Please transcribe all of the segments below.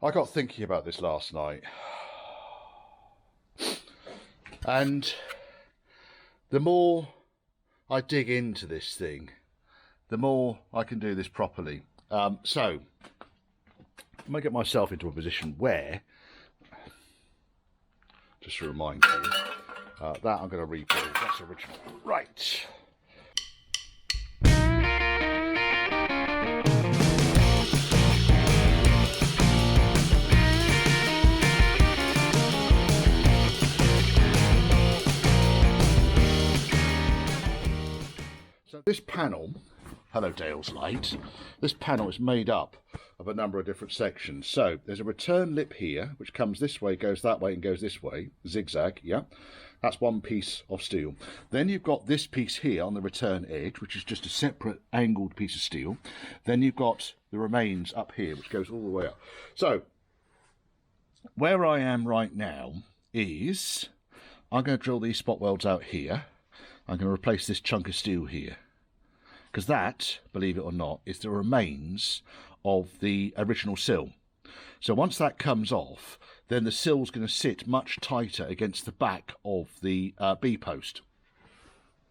I got thinking about this last night, and the more I dig into this thing, the more I can do this properly. So I'm going to get myself into a position where, just to remind you, that I'm going to rebuild. That's original. Right. So this panel, hello Dale's Light, this panel is made up of a number of different sections. So there's a return lip here, which comes this way, goes that way and goes this way, zigzag, yeah. That's one piece of steel. Then you've got this piece here on the return edge, which is just a separate angled piece of steel. Then you've got the remains up here, which goes all the way up. So where I am right now is I'm going to drill these spot welds out here. I'm going to replace this chunk of steel here, because that, believe it or not, is the remains of the original sill. So once that comes off, then the sill's going to sit much tighter against the back of the B-post.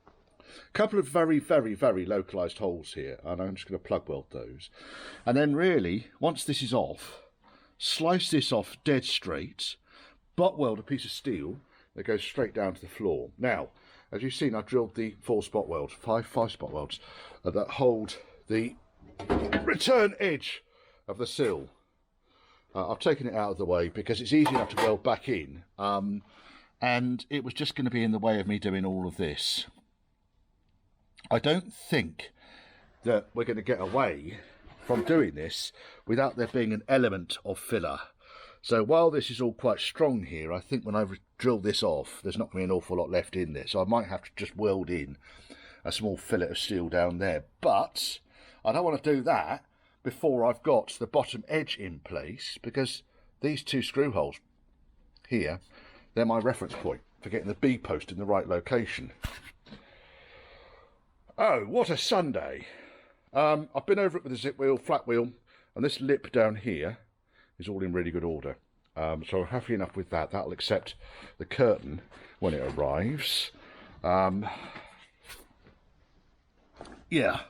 A couple of very, very, very localised holes here, and I'm just going to plug weld those. And then really, once this is off, slice this off dead straight, butt weld a piece of steel that goes straight down to the floor. Now, as you've seen, I've drilled the five spot welds that hold the return edge of the sill. I've taken it out of the way because it's easy enough to weld back in, and it was just going to be in the way of me doing all of this. I don't think that we're going to get away from doing this without there being an element of filler. So while this is all quite strong here, I think when I drill this off, there's not going to be an awful lot left in there. So I might have to just weld in a small fillet of steel down there. But I don't want to do that before I've got the bottom edge in place, because these two screw holes here, they're my reference point for getting the B-post in the right location. Oh, what a Sunday. I've been over it with a zip wheel, flat wheel, and this lip down here is all in really good order. So I'm happy enough with that. That'll accept the curtain when it arrives. Yeah.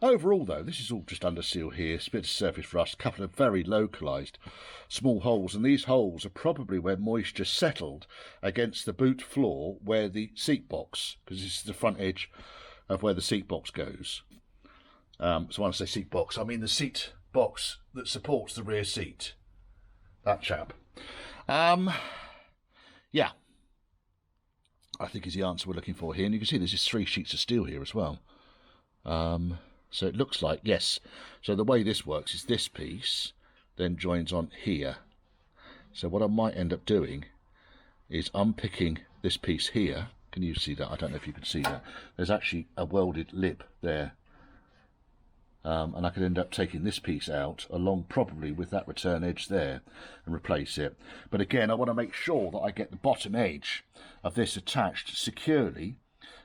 Overall, though, this is all just under seal here, a bit of surface rust, a couple of very localised small holes, and these holes are probably where moisture settled against the boot floor where the seat box, because this is the front edge of where the seat box goes. So when I say seat box, I mean the seat box that supports the rear seat. That chap. Yeah. I think is the answer we're looking for here. And you can see there's just 3 sheets of steel here as well. So it looks like, yes. So the way this works is this piece then joins on here. So what I might end up doing is unpicking this piece here. Can you see that? I don't know if you can see that. There's actually a welded lip there. And I could end up taking this piece out along probably with that return edge there and replace it. But again, I want to make sure that I get the bottom edge of this attached securely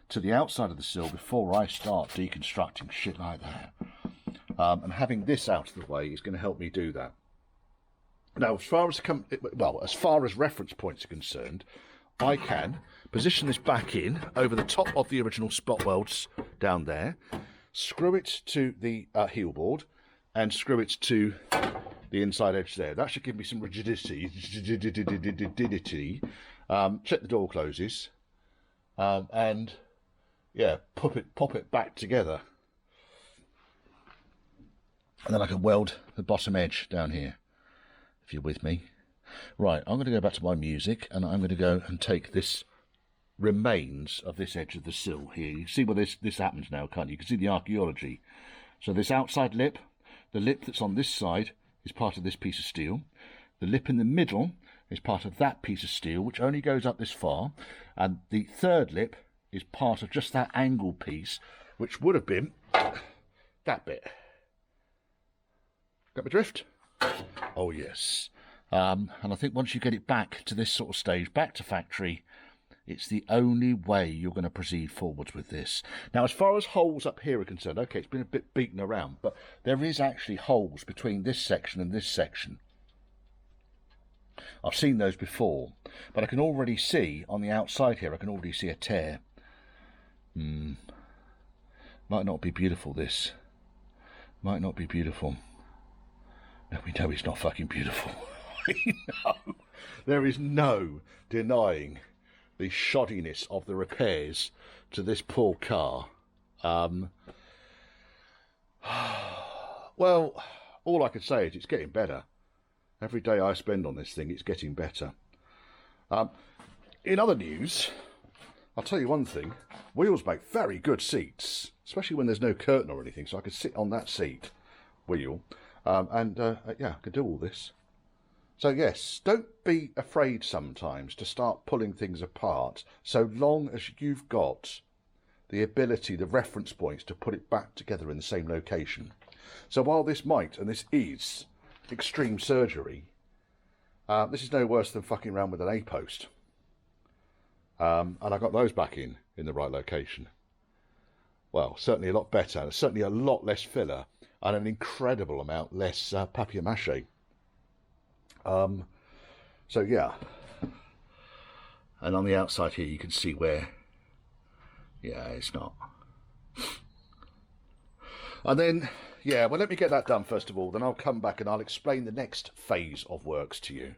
to the outside of the sill before I start deconstructing shit like that. And having this out of the way is going to help me do that. Now, as far as reference points are concerned, I can position this back in over the top of the original spot welds down there, screw it to the heel board, and screw it to the inside edge there. That should give me some rigidity. Check the door closes, and yeah, pop it back together, and then I can weld the bottom edge down here. If you're with me, right? I'm going to go back to my music, and I'm going to go and take this remains of this edge of the sill here. You can see where this happens now, can't you? You can see the archaeology. So this outside lip, the lip that's on this side is part of this piece of steel. The lip in the middle is part of that piece of steel, which only goes up this far. And the third lip is part of just that angle piece, which would have been that bit. Got my drift? Oh, yes. And I think once you get it back to this sort of stage, back to factory, it's the only way you're going to proceed forwards with this. Now, as far as holes up here are concerned, okay, it's been a bit beaten around, but there is actually holes between this section and this section. I've seen those before, but I can already see on the outside here, I can already see a tear. Might not be beautiful, this. Might not be beautiful. No, we know it's not fucking beautiful. We know. There is no denying the shoddiness of the repairs to this poor car. Well, all I can say is it's getting better. Every day I spend on this thing, it's getting better. In other news, I'll tell you one thing. Wheels make very good seats, especially when there's no curtain or anything, so I could sit on that seat wheel yeah, I could do all this. So yes, don't be afraid sometimes to start pulling things apart, so long as you've got the ability, the reference points to put it back together in the same location. So while this might, and this is, extreme surgery, this is no worse than fucking around with an A-post. And I got those back in the right location. Well, certainly a lot better, certainly a lot less filler, and an incredible amount less papier-mâché. So yeah, and on the outside here you can see where, yeah, it's not. And then, yeah, well, let me get that done first of all, then I'll come back and I'll explain the next phase of works to you.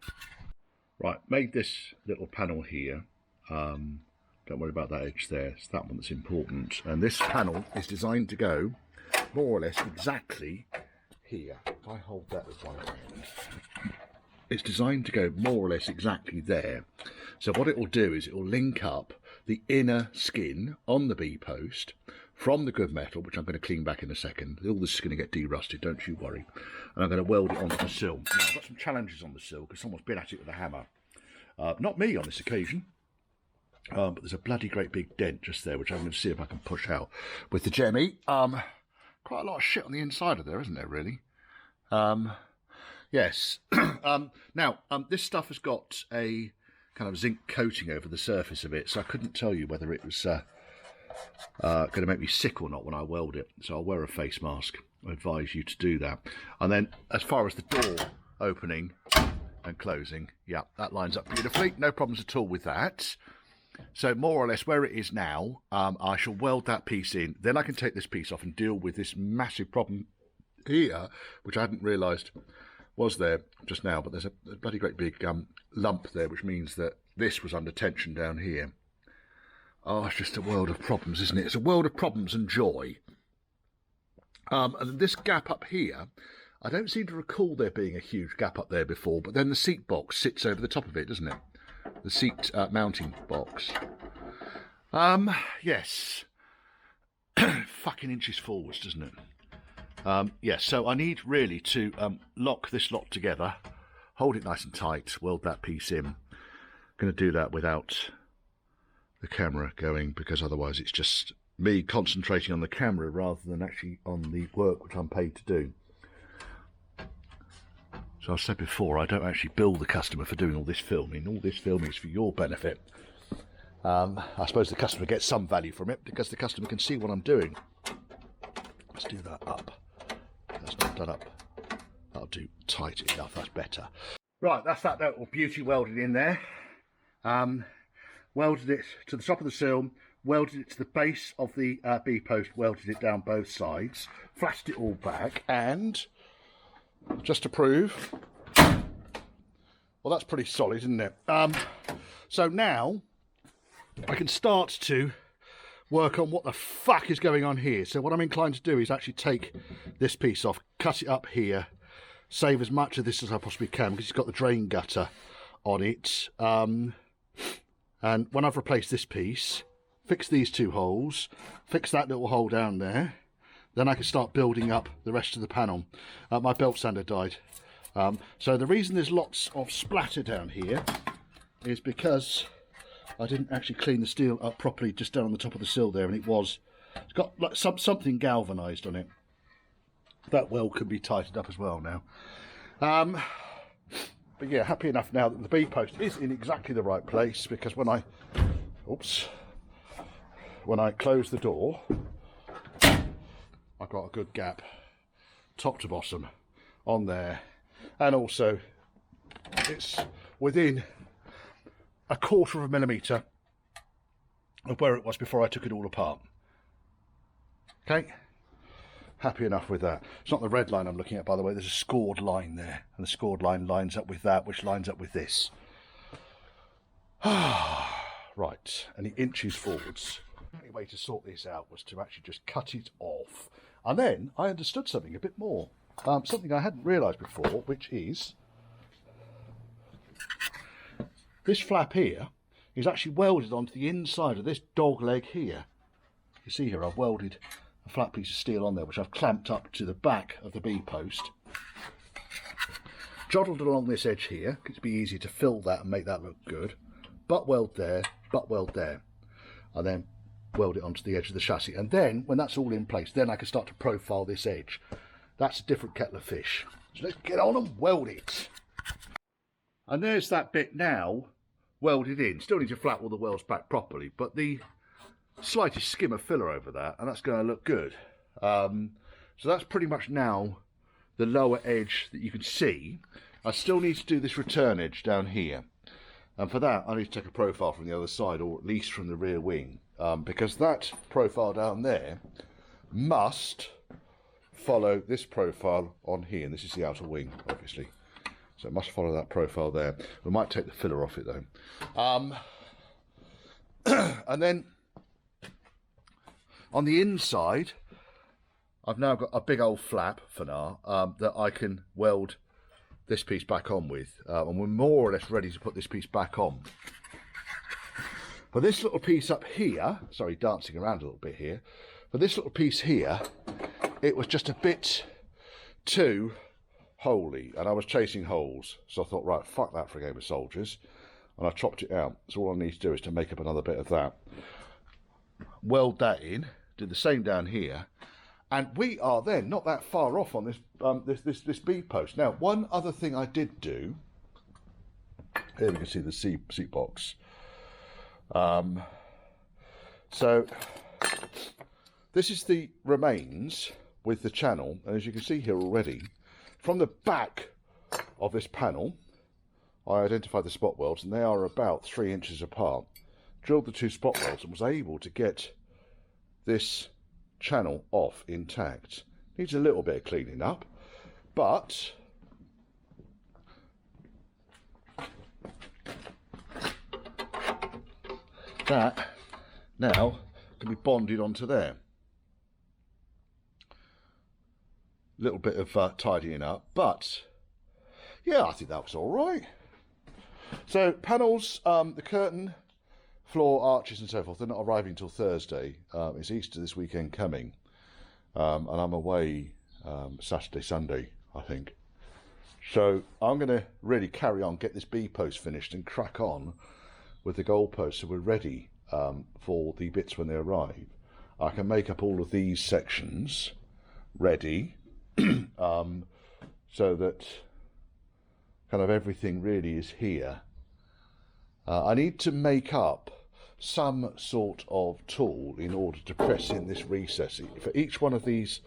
Right, made this little panel here. Don't worry about that edge there, it's that one that's important. And this panel is designed to go more or less exactly here. If I hold that with one hand, it's designed to go more or less exactly there. So what it will do is it will link up the inner skin on the B-post from the good metal, which I'm going to clean back in a second. All this is going to get de-rusted, don't you worry. And I'm going to weld it onto the sill. Now, I've got some challenges on the sill because someone's been at it with a hammer. Not me on this occasion. But there's a bloody great big dent just there, which I'm going to see if I can push out with the Jemmy. Quite a lot of shit on the inside of there, isn't there, really? Yes. Now, this stuff has got a kind of zinc coating over the surface of it, so I couldn't tell you whether it was going to make me sick or not when I weld it. So I'll wear a face mask. I advise you to do that. And then, as far as the door opening and closing, yeah, that lines up beautifully. No problems at all with that. So more or less where it is now, I shall weld that piece in. Then I can take this piece off and deal with this massive problem here, which I hadn't realised was there just now. But there's a bloody great big lump there, which means that this was under tension down here. Oh, it's just a world of problems, isn't it? It's a world of problems and joy. And this gap up here, I don't seem to recall there being a huge gap up there before, but then the seat box sits over the top of it, doesn't it? The seat mounting box. Yes. Fucking inches forwards, doesn't it? Yes, so I need really to lock this lot together, hold it nice and tight, weld that piece in. I'm going to do that without the camera going, because otherwise it's just me concentrating on the camera rather than actually on the work which I'm paid to do. So I've said before, I don't actually bill the customer for doing all this filming. All this filming is for your benefit. I suppose the customer gets some value from it because the customer can see what I'm doing. Let's do that up. That's not done up. That'll do tight enough, that's better. Right, that's that little beauty welded in there. Welded it to the top of the sill, welded it to the base of the B-post, welded it down both sides, flashed it all back, and just to prove, well, that's pretty solid, isn't it? So now I can start to work on what the fuck is going on here. So what I'm inclined to do is actually take this piece off, cut it up here, save as much of this as I possibly can because it's got the drain gutter on it. And when I've replaced this piece, fix these two holes, fix that little hole down there, then I can start building up the rest of the panel. My belt sander died. So the reason there's lots of splatter down here is because I didn't actually clean the steel up properly just down on the top of the sill there, and it's got like something galvanised on it. That weld can be tightened up as well now. But yeah, happy enough now that the B-post is in exactly the right place, because when I close the door, I've got a good gap, top to bottom, on there, and also it's within a quarter of a millimetre of where it was before I took it all apart. Okay, happy enough with that. It's not the red line I'm looking at, by the way. There's a scored line there, and the scored line lines up with that, which lines up with this. Right, and the inches forwards. The only way to sort this out was to actually just cut it off. And then I understood something a bit more. Something I hadn't realised before, which is this flap here is actually welded onto the inside of this dog leg here. You see here I've welded a flat piece of steel on there, which I've clamped up to the back of the B-post. Joddled along this edge here, it'd be easy to fill that and make that look good. Butt weld there, butt weld there. And then weld it onto the edge of the chassis. And then, when that's all in place, then I can start to profile this edge. That's a different kettle of fish. So let's get on and weld it. And there's that bit now welded in. Still need to flat all the welds back properly, but the slightest skim of filler over that, and that's going to look good. So that's pretty much now the lower edge that you can see. I still need to do this return edge down here. And for that, I need to take a profile from the other side, or at least from the rear wing, because that profile down there must follow this profile on here. And this is the outer wing, obviously. So it must follow that profile there. We might take the filler off it, though. And then on the inside, I've now got a big old flap for now that I can weld this piece back on with, and we're more or less ready to put this piece back on. For this little piece up here, sorry, dancing around a little bit here, for this little piece here, it was just a bit too holy, and I was chasing holes, so I thought, right, fuck that for a game of soldiers, and I chopped it out. So all I need to do is to make up another bit of that, weld that in, do the same down here, and we are then not that far off on this B post. Now, one other thing I did do, here we can see the seat box. So this is the remains with the channel, and as you can see here already, from the back of this panel, I identified the spot welds, and they are about 3 inches apart. Drilled the 2 spot welds and was able to get this channel off intact. Needs a little bit of cleaning up, but that now can be bonded onto there. Little bit of tidying up, but yeah, I think that was all right. So panels, the curtain, floor, arches and so forth, they're not arriving until Thursday. It's Easter this weekend coming, and I'm away Saturday, Sunday, I think. So I'm going to really carry on, get this B-post finished and crack on with the goalpost so we're ready for the bits when they arrive. I can make up all of these sections ready so that kind of everything really is here. I need to make up some sort of tool in order to press in this recess. For each one of these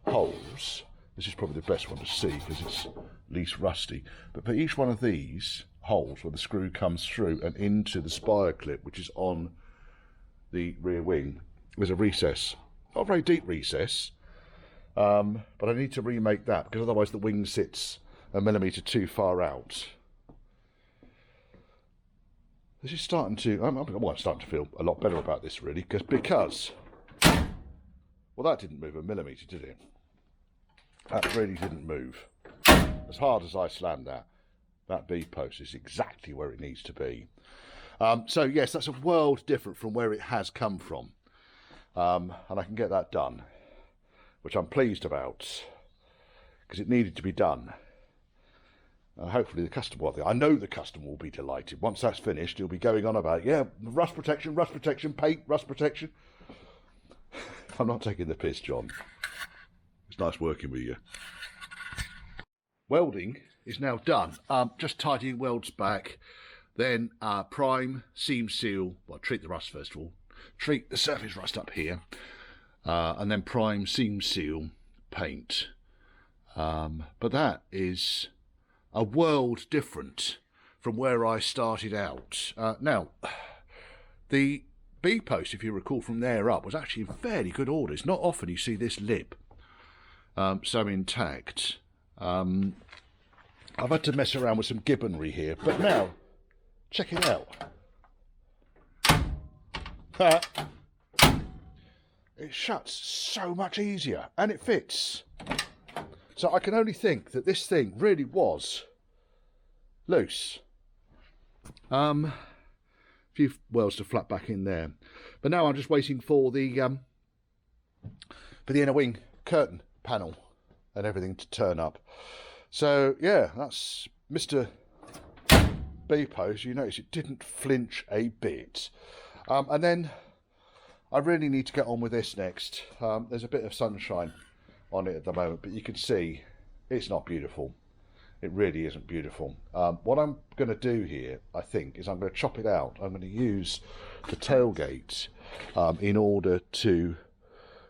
holes, this is probably the best one to see because it's least rusty, but for each one of these holes where the screw comes through and into the spire clip, which is on the rear wing, there's a recess. Not a very deep recess, but I need to remake that because otherwise the wing sits a millimetre too far out. This is starting to, I'm starting to feel a lot better about this really, because, well, that didn't move a millimetre, did it? That really didn't move. As hard as I slammed that B-post is exactly where it needs to be. So yes, that's a world different from where it has come from. And I can get that done, which I'm pleased about, because it needed to be done. Hopefully the customer, I know the customer will be delighted. Once that's finished, he'll be going on about, yeah, rust protection, paint, rust protection. I'm not taking the piss, John. It's nice working with you. Welding is now done. Just tidying welds back, then prime, seam seal, well, treat the rust first of all, treat the surface rust up here, and then prime, seam seal, paint. But that is a world different from where I started out. Now, the B-post, if you recall from there up, was actually in fairly good order. It's not often you see this lip so intact. I've had to mess around with some gibbonry here, but now, check it out. It shuts so much easier, and it fits. So I can only think that this thing really was loose. A few welds to flat back in there, but now I'm just waiting for the inner wing curtain panel and everything to turn up. So yeah, that's Mr. B-post. You notice it didn't flinch a bit. And then I really need to get on with this next. There's a bit of sunshine on it at the moment, but you can see it's not beautiful. It really isn't beautiful. What I'm going to do here, I think, is I'm going to chop it out. I'm going to use the tailgate in order to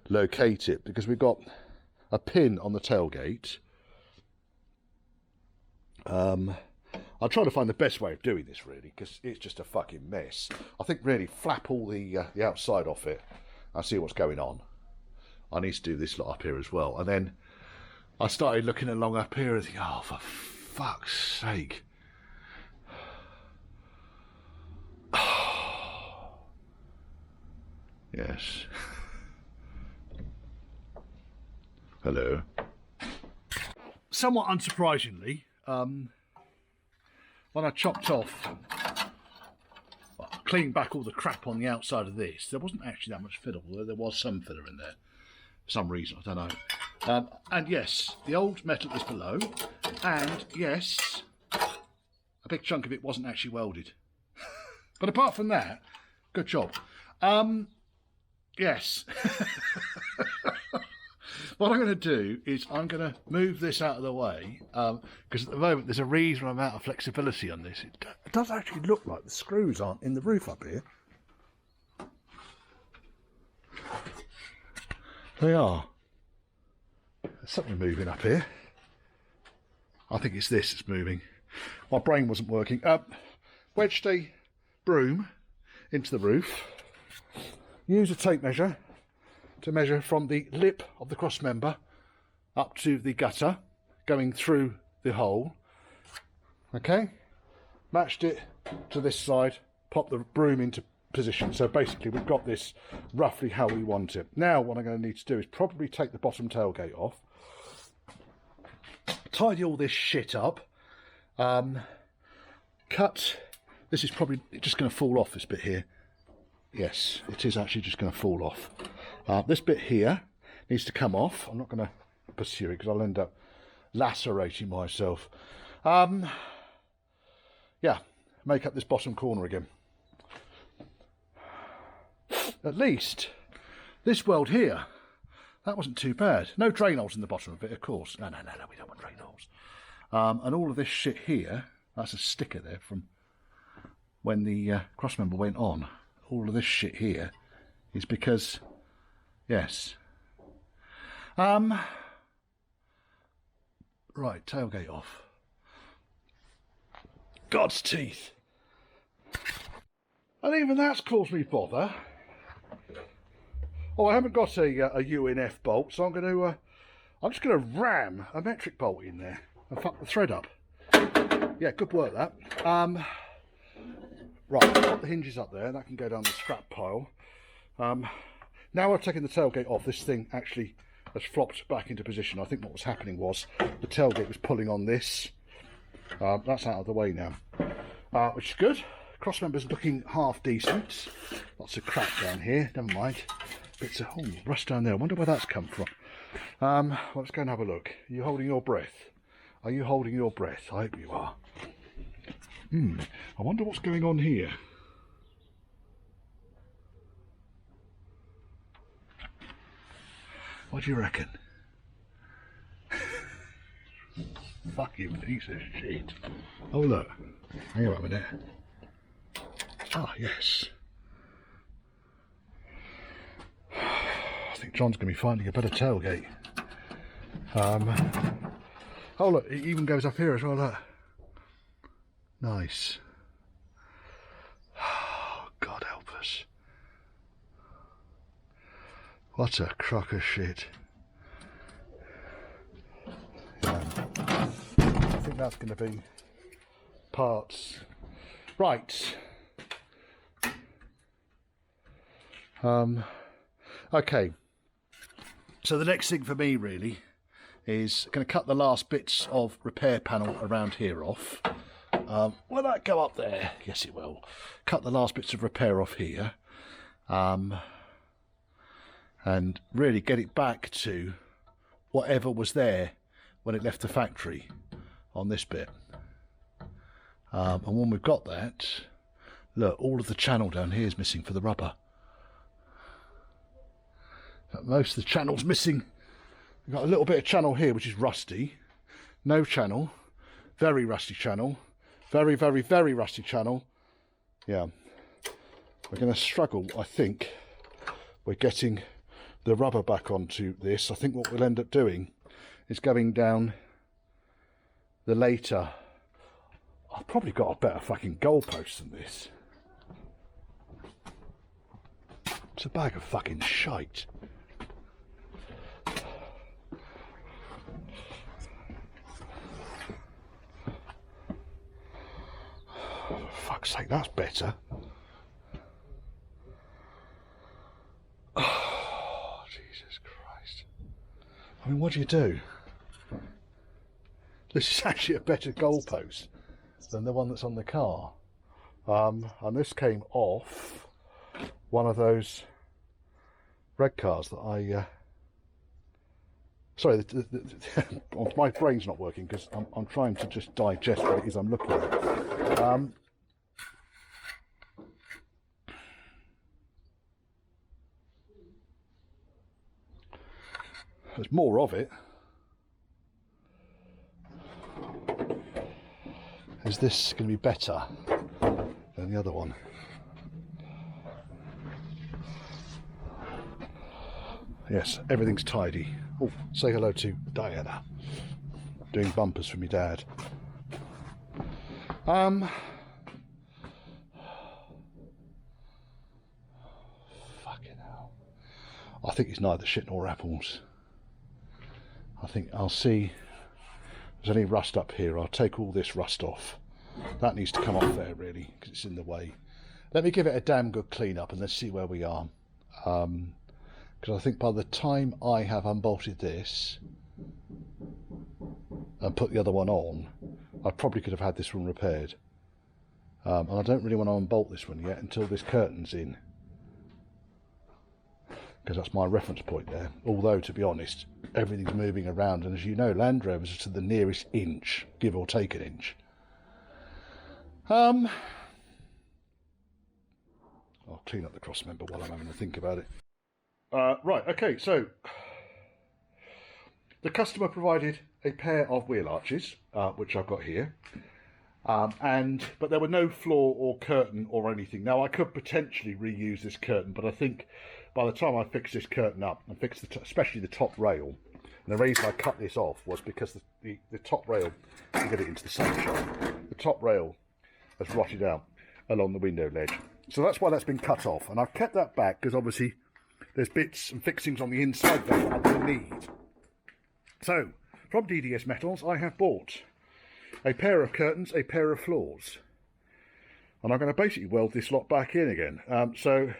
locate it, because we've got a pin on the tailgate. I'll try to find the best way of doing this, really, because it's just a fucking mess. I think really flap all the outside off it and see what's going on. I need to do this lot up here as well. And then I started looking along up here and thinking, oh, for fuck's sake. Yes. Hello. Somewhat unsurprisingly, when I chopped off, cleaned back all the crap on the outside of this, there wasn't actually that much filler, although there was some filler in there for some reason, I don't know. And yes, the old metal is below, and yes, a big chunk of it wasn't actually welded. But apart from that, good job. Yes. What I'm going to do is I'm going to move this out of the way, because at the moment there's a reasonable amount of flexibility on this. It does actually look like the screws aren't in the roof up here. They are. There's something moving up here. I think it's this that's moving. My brain wasn't working. Wedged a broom into the roof. Use a tape measure to measure from the lip of the cross member up to the gutter, going through the hole. Okay, matched it to this side, pop the broom into position. So basically we've got this roughly how we want it. Now what I'm going to need to do is probably take the bottom tailgate off, tidy all this shit up, cut, this is probably just going to fall off, this bit here. Yes, it is actually just going to fall off. This bit here needs to come off. I'm not going to pursue it because I'll end up lacerating myself. Yeah, make up this bottom corner again. At least this weld here, that wasn't too bad. No drain holes in the bottom of it, of course. No, we don't want drain holes. And all of this shit here, that's a sticker there from when the cross member went on. All of this shit here is because, yes. Right, tailgate off. God's teeth. And even that's caused me bother. Oh, I haven't got a UNF bolt, so I'm just going to ram a metric bolt in there and fuck the thread up. Yeah, good work that. Right, put the hinges up there, that can go down the scrap pile. Now I've taken the tailgate off, this thing actually has flopped back into position. I think what was happening was the tailgate was pulling on this. That's out of the way now, which is good. Cross member's looking half decent. Lots of crap down here, never mind. Bits of rust down there, I wonder where that's come from. Well, let's go and have a look. Are you holding your breath? Are you holding your breath? I hope you are. I wonder what's going on here. What do you reckon? Fucking piece of shit. Oh look, hang on a minute. Ah yes. I think John's going to be finding a better tailgate. Oh look, it even goes up here as well. Look. Nice. Oh, God help us. What a crock of shit. Yeah. I think that's going to be parts. Right. Okay. So the next thing for me really is going to cut the last bits of repair panel around here off. Will that go up there? Yes, it will. Cut the last bits of repair off here. And really get it back to whatever was there when it left the factory on this bit. And when we've got that, look, all of the channel down here is missing for the rubber. Most of the channel's missing. We've got a little bit of channel here which is rusty. No channel. Very rusty channel. Very, very, very rusty channel. Yeah. We're going to struggle, I think. We're getting the rubber back onto this. I think what we'll end up doing is going down the later. I've probably got a better fucking goalpost than this. It's a bag of fucking shite. For fuck's sake, that's better. Oh, Jesus Christ. I mean, what do you do? This is actually a better goalpost than the one that's on the car. And this came off one of those red cars that I... Sorry, my brain's not working because I'm trying to just digest what it is I'm looking at. There's more of it. Is this going to be better than the other one? Yes, everything's tidy. Oh, say hello to Diana. Doing bumpers for me dad. Fucking hell. I think it's neither shit nor apples. I think I'll see. There's any rust up here. I'll take all this rust off. That needs to come off there really because it's in the way. Let me give it a damn good clean up and let's see where we are. Because I think by the time I have unbolted this and put the other one on, I probably could have had this one repaired. And I don't really want to unbolt this one yet until this curtain's in. Because that's my reference point there. Although, to be honest, everything's moving around. And as you know, Land Rovers are to the nearest inch, give or take an inch. I'll clean up the cross member while I'm having to think about it. Right, okay, so the customer provided a pair of wheel arches, which I've got here, but there were no floor or curtain or anything. Now, I could potentially reuse this curtain, but I think by the time I fix this curtain up and fix especially the top rail, and the reason I cut this off was because the top rail, to get it into the sunshine, the top rail has rotted out along the window ledge. So that's why that's been cut off, and I've kept that back because obviously there's bits and fixings on the inside there I'm going to need. So, from DDS Metals, I have bought a pair of curtains, a pair of floors. And I'm going to basically weld this lot back in again. So,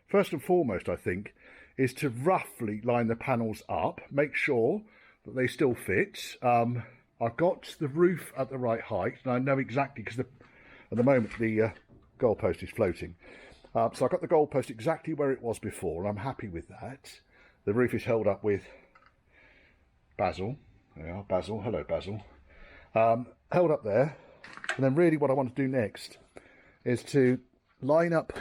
first and foremost, I think, is to roughly line the panels up, make sure that they still fit. I've got the roof at the right height, and I know exactly, because at the moment the goalpost is floating. So I've got the goalpost exactly where it was before, and I'm happy with that. The roof is held up with Basil. Yeah, Basil. Hello, Basil. Held up there. And then really what I want to do next is to line up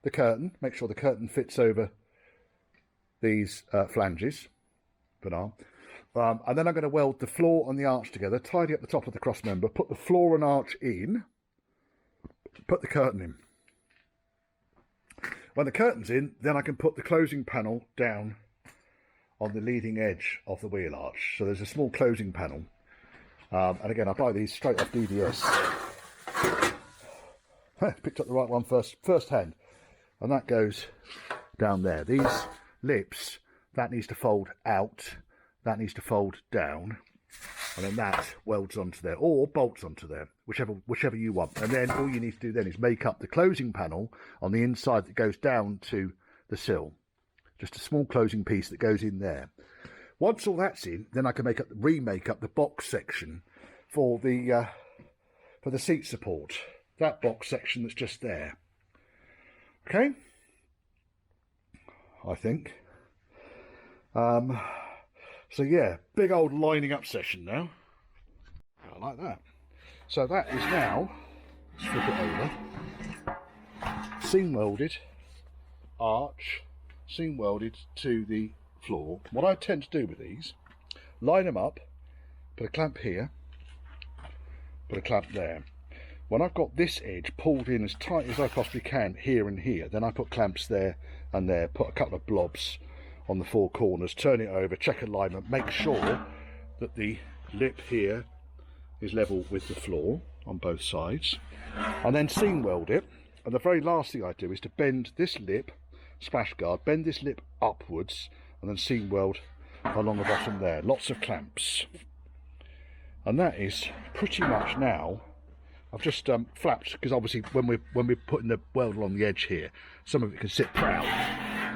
the curtain, make sure the curtain fits over these flanges for now. And then I'm going to weld the floor and the arch together, tidy up the top of the cross member, put the floor and arch in, put the curtain in. When the curtain's in, then I can put the closing panel down on the leading edge of the wheel arch. So there's a small closing panel. And again, I buy these straight off DDS. Picked up the right one first hand. And that goes down there. These lips, that needs to fold out, that needs to fold down, and then that welds onto there, or bolts onto there, whichever you want. And then all you need to do then is make up the closing panel on the inside that goes down to the sill. Just a small closing piece that goes in there. Once all that's in, then I can remake up the box section for the seat support. That box section that's just there. Okay, I think. So yeah, big old lining up session now. I like that. So that is now, let's flip it over, seam welded, arch, seam welded to the floor. What I tend to do with these, line them up, put a clamp here, put a clamp there. When I've got this edge pulled in as tight as I possibly can here and here, then I put clamps there and there, put a couple of blobs on the four corners, turn it over, check alignment, make sure that the lip here is level with the floor on both sides, and then seam weld it. And the very last thing I do is to bend this lip, splash guard, bend this lip upwards, and then seam weld along the bottom there. Lots of clamps. And that is pretty much now. I've just flapped, because obviously when we're putting the weld along the edge here, some of it can sit proud,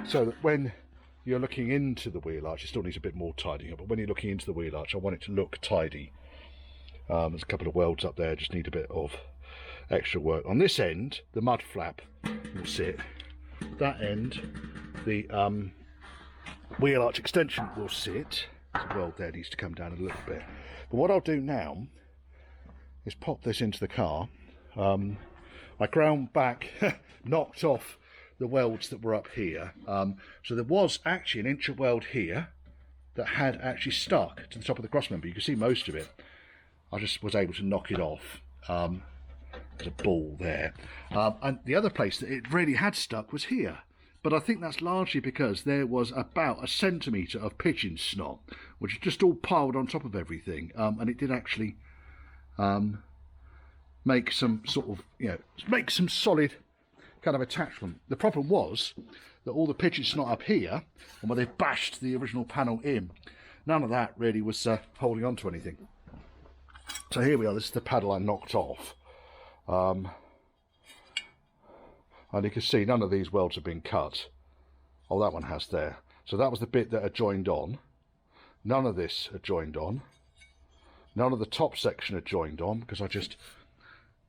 so that when you're looking into the wheel arch, it still needs a bit more tidying up, but when you're looking into the wheel arch, I want it to look tidy. There's a couple of welds up there, just need a bit of extra work. On this end, the mud flap will sit. That end, the wheel arch extension will sit. The weld there needs to come down a little bit. But what I'll do now is pop this into the car. I ground back, knocked off the welds that were up here. So there was actually an inch of weld here that had actually stuck to the top of the cross member. You can see most of it. I just was able to knock it off. There's a ball there. And the other place that it really had stuck was here. But I think that's largely because there was about 1 centimetre of pigeon snot, which is just all piled on top of everything. And it did actually make some sort of, make some solid kind of attachment. The problem was that all the pigeon snot up here, and where they bashed the original panel in, none of that really was holding on to anything. So here we are, this is the paddle I knocked off. And you can see none of these welds have been cut. Oh, that one has there. So that was the bit that had joined on. None of this had joined on. None of the top section had joined on, because I just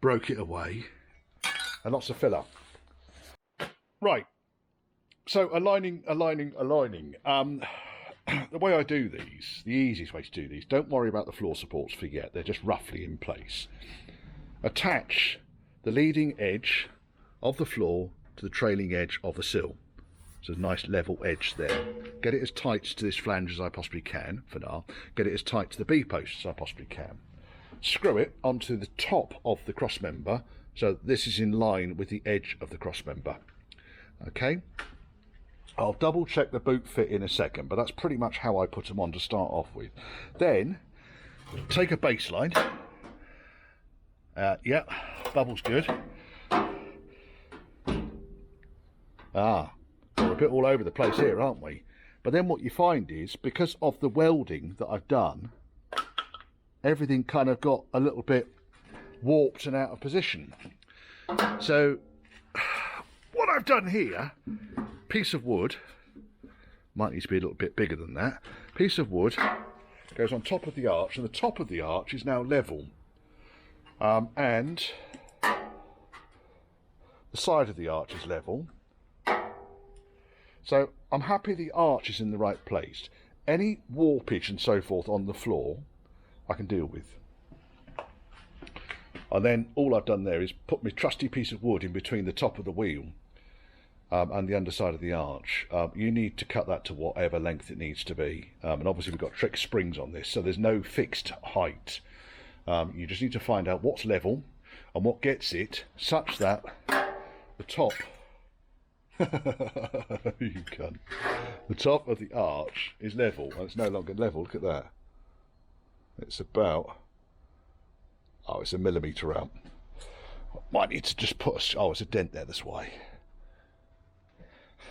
broke it away. And lots of filler. Right. So aligning. The way I do these, the easiest way to do these, don't worry about the floor supports for yet. They're just roughly in place. Attach the leading edge of the floor to the trailing edge of the sill. So a nice level edge there. Get it as tight to this flange as I possibly can for now. Get it as tight to the B-post as I possibly can. Screw it onto the top of the cross member, so this is in line with the edge of the cross member. Okay, I'll double check the boot fit in a second, but that's pretty much how I put them on to start off with. Then take a baseline. Yeah, bubble's good. We're a bit all over the place here, aren't we? But then what you find is, because of the welding that I've done, everything kind of got a little bit warped and out of position. So what I've done here, piece of wood, might need to be a little bit bigger than that, piece of wood goes on top of the arch, and the top of the arch is now level. And the side of the arch is level. So I'm happy the arch is in the right place. Any warpage and so forth on the floor I can deal with. And then all I've done there is put my trusty piece of wood in between the top of the wheel and the underside of the arch. You need to cut that to whatever length it needs to be. And obviously we've got trick springs on this, so there's no fixed height. You just need to find out what's level and what gets it such that the top you cunt. The top of the arch is level, and it's no longer level. Look at that. It's about, it's a millimetre out. Might need to just put oh, it's a dent there, that's why.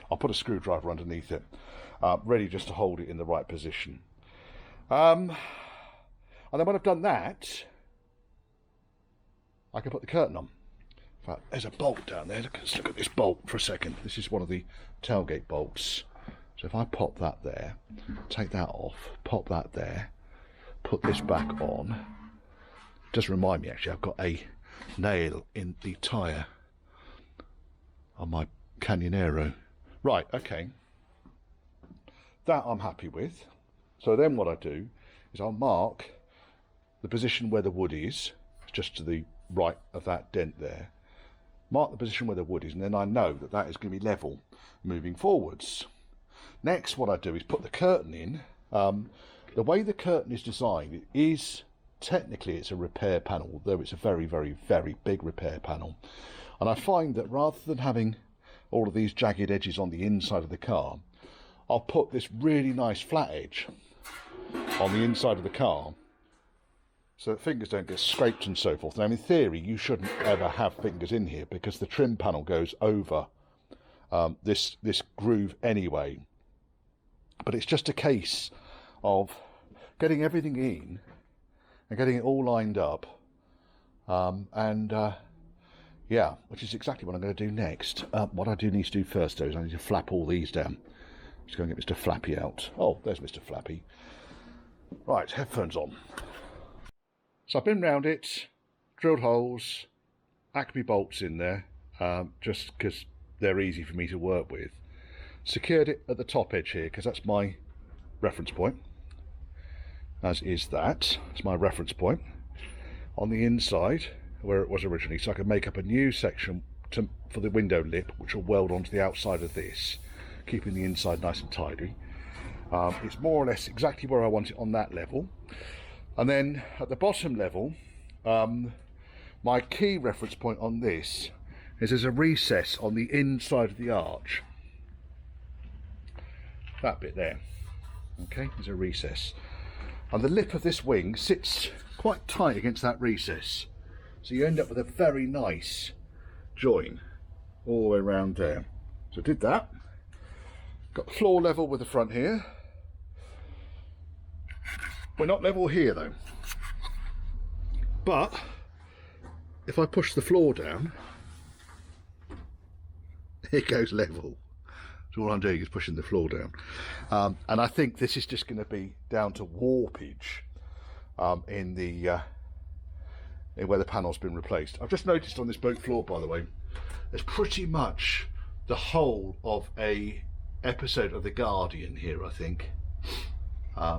I'll put a screwdriver underneath it, ready just to hold it in the right position. And then when I've done that, I can put the curtain on. In fact, there's a bolt down there. Let's look at this bolt for a second. This is one of the tailgate bolts. So if I pop that there, take that off, pop that there, put this back on. Just remind me, actually, I've got a nail in the tyre on my Canyonero. Right, okay. That I'm happy with. So then what I do is I'll mark the position where the wood is, just to the right of that dent there. Mark the position where the wood is, and then I know that that is going to be level moving forwards. Next, what I do is put the curtain in. The way the curtain is designed, it is technically it's a repair panel, though it's a very, very, very big repair panel. And I find that rather than having all of these jagged edges on the inside of the car, I'll put this really nice flat edge on the inside of the car so that fingers don't get scraped and so forth. Now, in theory, you shouldn't ever have fingers in here because the trim panel goes over this groove anyway. But it's just a case of getting everything in and getting it all lined up. Yeah, which is exactly what I'm going to do next. What I do need to do first, though, is I need to flap all these down. Just go and get Mr. Flappy out. Oh, there's Mr. Flappy. Right, headphones on. So I've been round it, drilled holes, Acme bolts in there, just because they're easy for me to work with. Secured it at the top edge here, because that's my reference point. As is that. It's my reference point. On the inside, where it was originally, so I can make up a new section for the window lip, which will weld onto the outside of this, keeping the inside nice and tidy. It's more or less exactly where I want it on that level. And then at the bottom level, my key reference point on this is there's a recess on the inside of the arch. That bit there. Okay, there's a recess. And the lip of this wing sits quite tight against that recess. So you end up with a very nice join all the way around there. So I did that. Got the floor level with the front here. We're not level here though. But if I push the floor down, it goes level. So all I'm doing is pushing the floor down. And I think this is just going to be down to warpage in where the panel's been replaced. I've just noticed on this boat floor, by the way, there's pretty much the whole of a episode of The Guardian here, I think.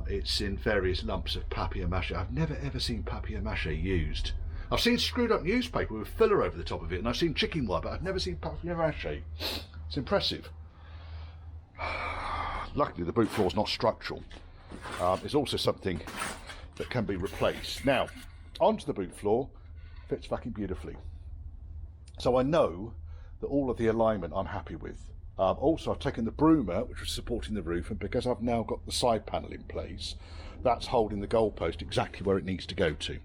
It's in various lumps of papier-mâché. I've never ever seen papier-mâché used. I've seen screwed up newspaper with filler over the top of it, and I've seen chicken wire, but I've never seen papier-mâché. It's impressive. Luckily the boot floor's not structural. It's also something that can be replaced. Now, onto the boot floor, fits fucking beautifully. So I know that all of the alignment I'm happy with. Also, I've taken the broomer, which was supporting the roof, and because I've now got the side panel in place, that's holding the goalpost exactly where it needs to go to.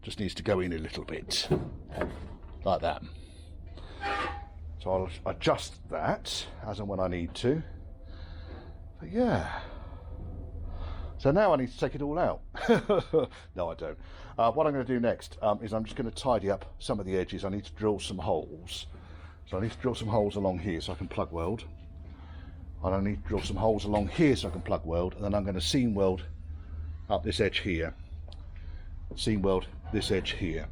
Just needs to go in a little bit, like that. So I'll adjust that as and when I need to. But yeah. So now I need to take it all out. No, I don't. What I'm going to do next is I'm just going to tidy up some of the edges. I need to drill some holes. So I need to drill some holes along here so I can plug weld. And I need to drill some holes along here so I can plug weld. And then I'm going to seam weld up this edge here. Seam weld this edge here.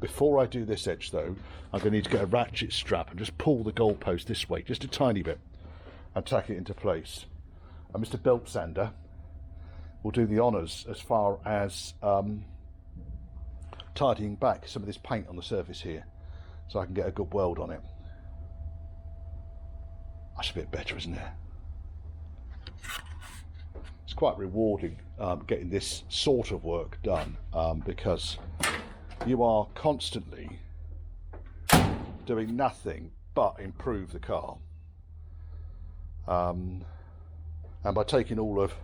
Before I do this edge though, I'm going to need to get a ratchet strap and just pull the goalpost this way, just a tiny bit, and tack it into place. And Mr. Belt Sander will do the honours as far as tidying back some of this paint on the surface here, so I can get a good weld on it. That's a bit better, isn't it? It's quite rewarding getting this sort of work done, because you are constantly doing nothing but improve the car. And by taking all of,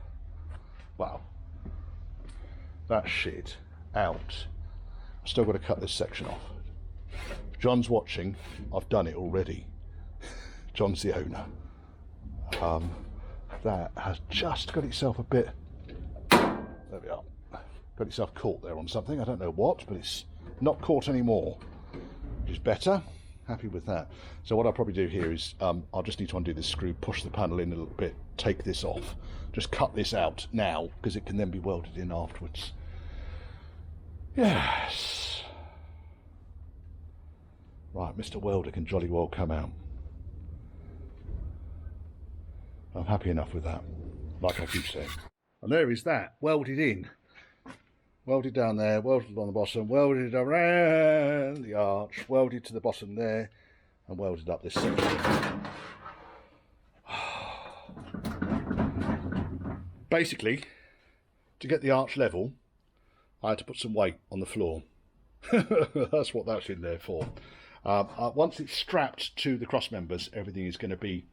well, that shit out Still got to cut this section off. John's watching. I've done it already. John's the owner. That has just got itself a bit, there we are, got itself caught there on something, I don't know what, but it's not caught anymore, which is better. Happy with that. So what I'll probably do here is I'll just need to undo this screw, push the panel in a little bit, take this off, just cut this out now because it can then be welded in afterwards. Yes. Right, Mr. Welder can jolly well come out. I'm happy enough with that, like I keep saying. And there is that, welded in. Welded down there, welded on the bottom, welded around the arch, welded to the bottom there, and welded up this section. Basically, to get the arch level, I had to put some weight on the floor. That's what that's in there for. Once it's strapped to the cross members, everything is going to be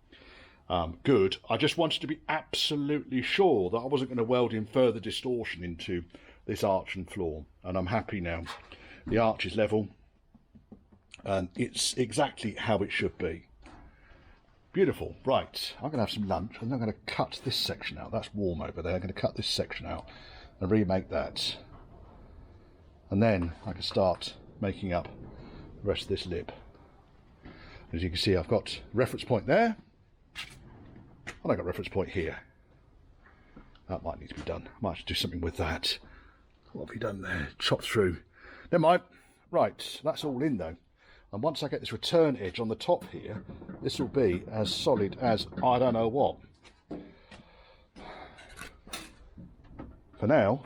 good. I just wanted to be absolutely sure that I wasn't going to weld in further distortion into this arch and floor, and I'm happy now. The arch is level and it's exactly how it should be. Beautiful. Right, I'm going to have some lunch and I'm going to cut this section out. That's warm over there. I'm going to cut this section out and remake that, and then I can start making up the rest of this lip. As you can see, I've got reference point there, and I've got reference point here. That might need to be done. I might have to do something with that. What have we done there? Chopped through. Never mind. Right, that's all in though. And once I get this return edge on the top here, this will be as solid as I don't know what. For now,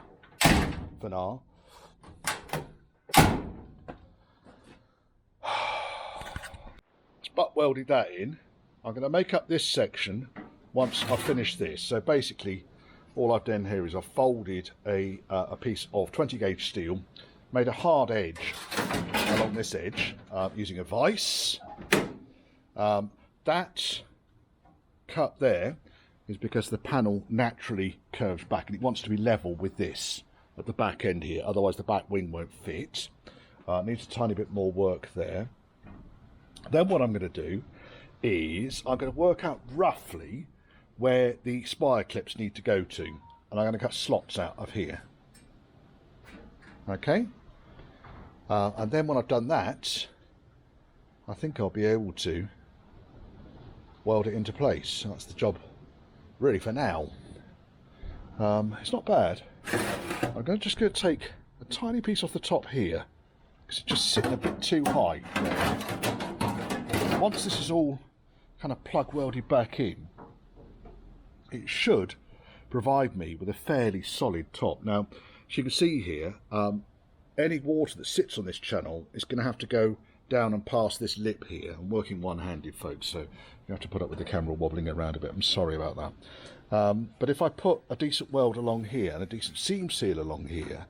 butt welded that in. I'm going to make up this section once I finish this. So basically all I've done here is I've folded a piece of 20 gauge steel, made a hard edge along this edge using a vise. That cut there is because the panel naturally curves back and it wants to be level with this at the back end here, otherwise the back wing won't fit. Needs a tiny bit more work there. Then what I'm going to do is I'm going to work out roughly where the spire clips need to go to, and I'm going to cut slots out of here. Okay, and then when I've done that, I think I'll be able to weld it into place. So that's the job really for now. It's not bad. I'm just going to take a tiny piece off the top here because it's just sitting a bit too high. Once this is all kind of plug welded back in, it should provide me with a fairly solid top. Now, as you can see here, any water that sits on this channel is going to have to go down and past this lip here. I'm working one-handed, folks, so you have to put up with the camera wobbling around a bit. I'm sorry about that. But if I put a decent weld along here and a decent seam seal along here,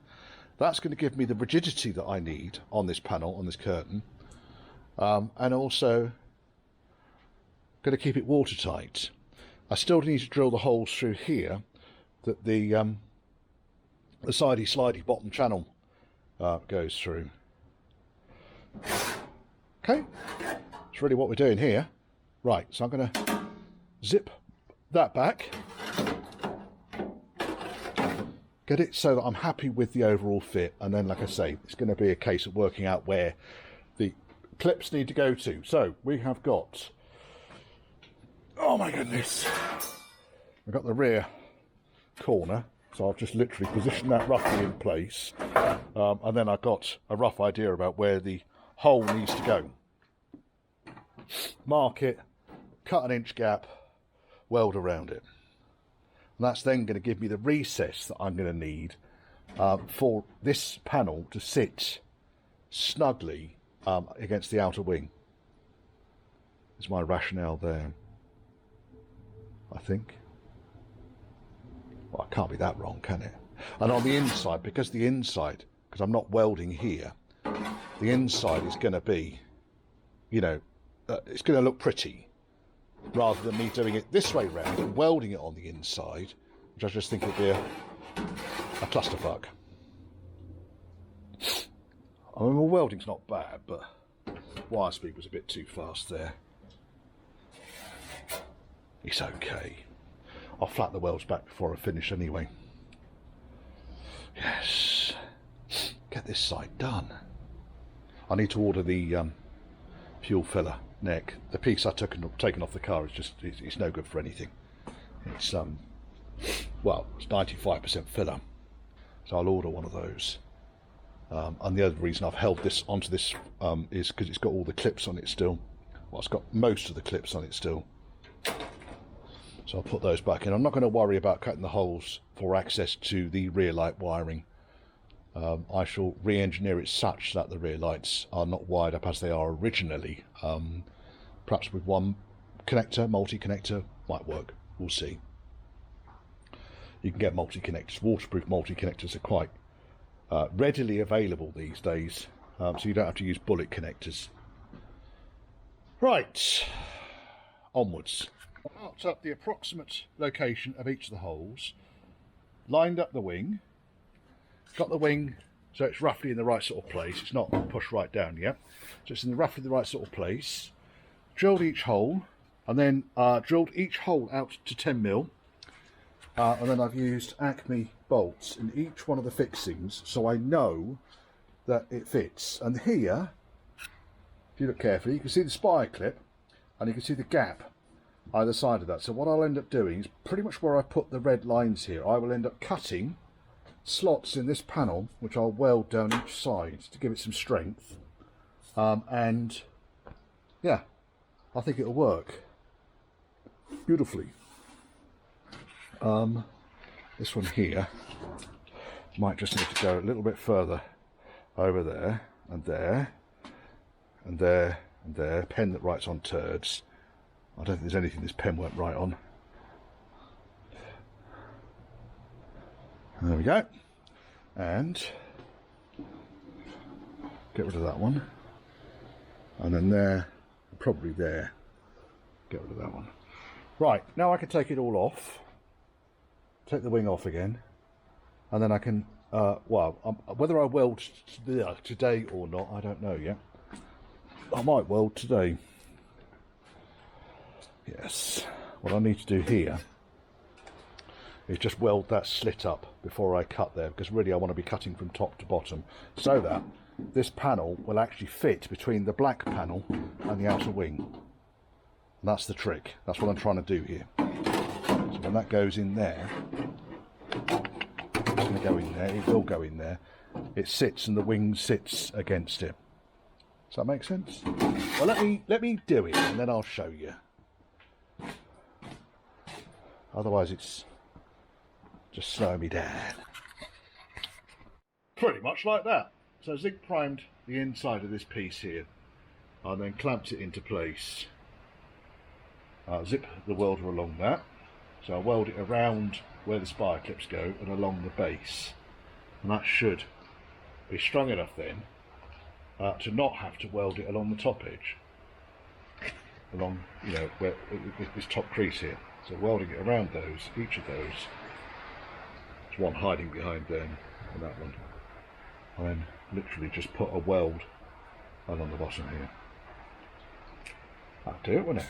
that's going to give me the rigidity that I need on this panel, on this curtain, and also going to keep it watertight. I still need to drill the holes through here that the sidey slidey bottom channel goes through. Okay, that's really what we're doing here. Right, so I'm going to zip that back, get it so that I'm happy with the overall fit, and then, like I say, it's going to be a case of working out where the clips need to go to. So we have got, oh my goodness, I've got the rear corner, so I've just literally positioned that roughly in place, and then I've got a rough idea about where the hole needs to go. Mark it, cut an inch gap, weld around it, and that's then going to give me the recess that I'm going to need for this panel to sit snugly against the outer wing. Is my rationale there, I think. Well, it can't be that wrong, can it? And on the inside, because I'm not welding here, the inside is going to be, you know, it's going to look pretty, rather than me doing it this way round and welding it on the inside, which I just think would be a clusterfuck. I mean, my welding's not bad, but wire speed was a bit too fast there. It's okay. I'll flat the welds back before I finish anyway. Yes. Get this side done. I need to order the fuel filler neck. The piece I taken off the car is just, it's no good for anything. It's well, it's 95% filler. So I'll order one of those. And the other reason I've held this onto this is because it's got all the clips on it still. Well, it's got most of the clips on it still. So I'll put those back in. I'm not going to worry about cutting the holes for access to the rear light wiring. I shall re-engineer it such that the rear lights are not wired up as they are originally. Perhaps with one connector, multi-connector, might work. We'll see. You can get multi-connectors. Waterproof multi-connectors are quite readily available these days, so you don't have to use bullet connectors. Right, onwards. I marked up the approximate location of each of the holes, lined up the wing, got the wing so it's roughly in the right sort of place. It's not pushed right down yet, so it's in roughly the right sort of place. Drilled each hole, and then drilled each hole out to 10mm, and then I've used Acme bolts in each one of the fixings so I know that it fits. And here, if you look carefully, you can see the spire clip and you can see the gap either side of that. So what I'll end up doing is pretty much where I put the red lines here, I will end up cutting slots in this panel which I'll weld down each side to give it some strength, and yeah, I think it'll work beautifully. This one here might just need to go a little bit further over there and there and there and there. Pen that writes on turds. I don't think there's anything this pen won't write on. There we go. And get rid of that one. And then there, probably there. Get rid of that one. Right, now I can take it all off. Take the wing off again. And then I can, whether I weld today or not, I don't know yet. I might weld today. Yes, what I need to do here is just weld that slit up before I cut there, because really I want to be cutting from top to bottom so that this panel will actually fit between the black panel and the outer wing. And that's the trick. That's what I'm trying to do here. So when that goes in there, it's going to go in there, it will go in there. It sits and the wing sits against it. Does that make sense? Well, let me do it and then I'll show you. Otherwise it's just slowing me down. Pretty much like that. So zig primed the inside of this piece here and then clamped it into place. Zip the welder along that. So I weld it around where the spire clips go and along the base. And that should be strong enough then to not have to weld it along the top edge. Along, you know, where this top crease here. So welding it around those, each of those. There's one hiding behind them and that one. And then literally just put a weld along the bottom here. That'll do it, won't it?